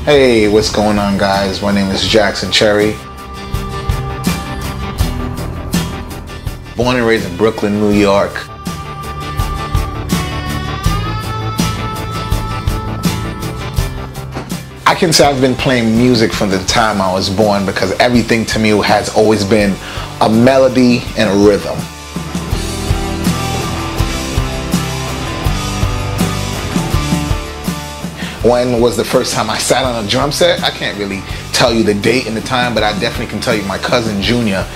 Hey, what's going on, guys? My name is Jackson Chery. Born and raised in Brooklyn, New York. I can say I've been playing music from the time I was born because everything to me has always been a melody and a rhythm. When was the first time I sat on a drum set? I can't really tell you the date and the time, but I definitely can tell you my cousin Junior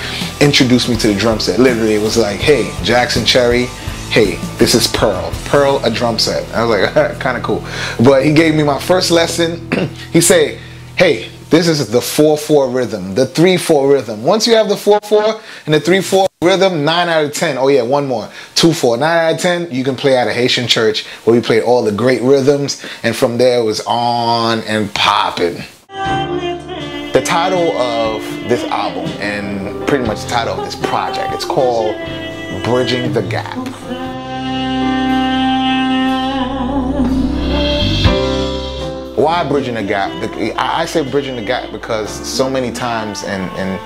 introduced me to the drum set. Literally, it was like, hey, Jackson Chery, hey, this is Pearl, a drum set. I was like, kind of cool. But he gave me my first lesson. He said, hey, this is the 4/4 rhythm, the 3/4 rhythm. Once you have the 4/4 and the 3/4 rhythm, 9 out of 10. Oh yeah, one more, 2/4. 9 out of 10, you can play at a Haitian church where we played all the great rhythms, and from there it was on and popping. The title of this album, and pretty much the title of this project, it's called Bridging the Gap. Why bridging the gap? I say bridging the gap because so many times and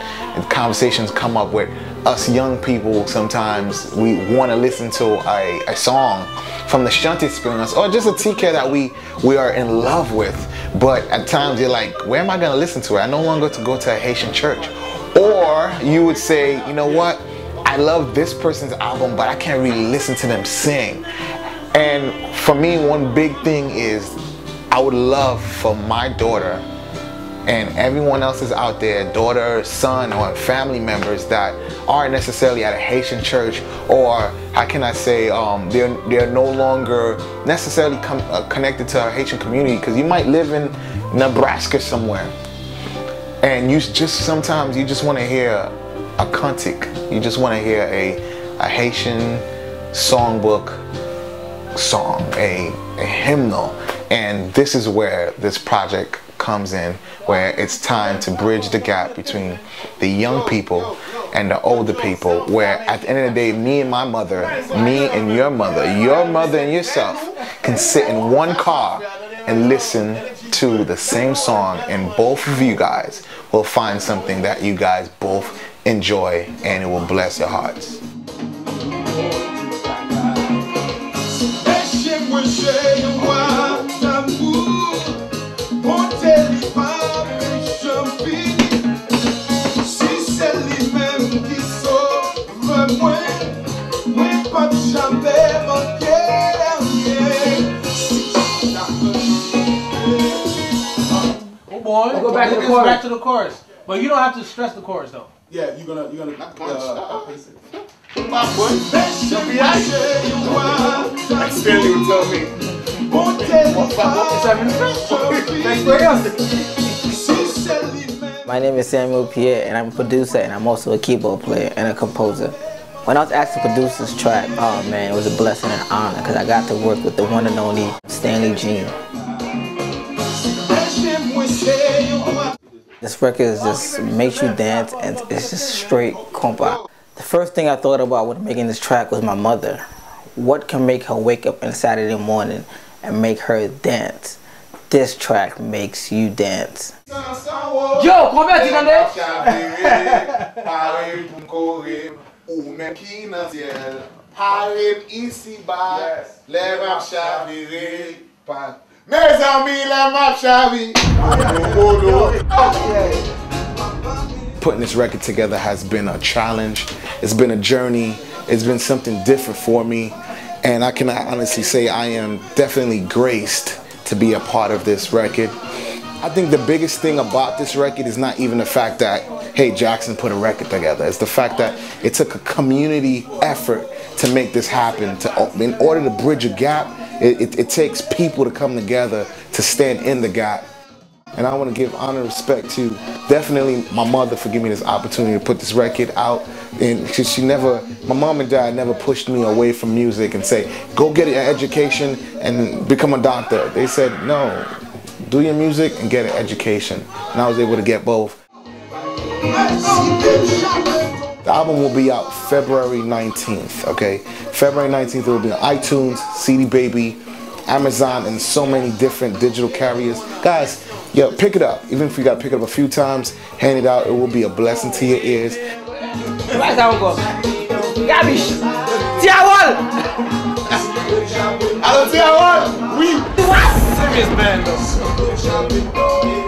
conversations come up with us young people. Sometimes we want to listen to a song from the shunt experience or just a TK that we are in love with, but at times you're like, where am I going to listen to it? I no longer go to a Haitian church. Or you would say, you know what, I love this person's album, but I can't really listen to them sing. And for me, one big thing is I would love for my daughter and everyone else is out there, daughter, son, or family members that aren't necessarily at a Haitian church, or how can I say, they're no longer necessarily connected to a Haitian community, because you might live in Nebraska somewhere and you just sometimes you just want to hear a cantique, you just want to hear a Haitian songbook song, a hymnal. And this is where this project comes in, where it's time to bridge the gap between the young people and the older people, where at the end of the day, me and my mother, me and your mother and yourself can sit in one car and listen to the same song, and both of you guys will find something that you guys both enjoy, and it will bless your hearts. Oh boy, we'll go back to the chorus. But you don't have to stress the chorus though. Yeah, you're gonna pace it. Like Stanley would tell me. My name is Samuel Pierre, and I'm a producer, and I'm also a keyboard player and a composer. When I was asked to produce this track, oh man, it was a blessing and an honor, because I got to work with the one and only Stanley Jean. This record just makes you dance, and it's just straight compa. The first thing I thought about when making this track was my mother. What can make her wake up on Saturday morning and make her dance? This track makes you dance. Yo, come back, Putting this record together has been a challenge. It's been a journey. It's been something different for me. And I can honestly say I am definitely graced to be a part of this record. I think the biggest thing about this record is not even the fact that, hey, Jackson put a record together. It's the fact that it took a community effort to make this happen. In order to bridge a gap, it takes people to come together to stand in the gap. And I want to give honor and respect to definitely my mother for giving me this opportunity to put this record out. And my mom and dad never pushed me away from music and say, go get an education and become a doctor. They said, no, do your music and get an education. And I was able to get both. The album will be out February 19th, okay? February 19th, it will be on iTunes, CD Baby, Amazon, and so many different digital carriers. Guys, Yo, pick it up. Even if you gotta pick it up a few times, hand it out. It will be a blessing to your ears. Where's that go? Gabish! Tiawol! Alors, Tiawol, oui. What? Serious band though.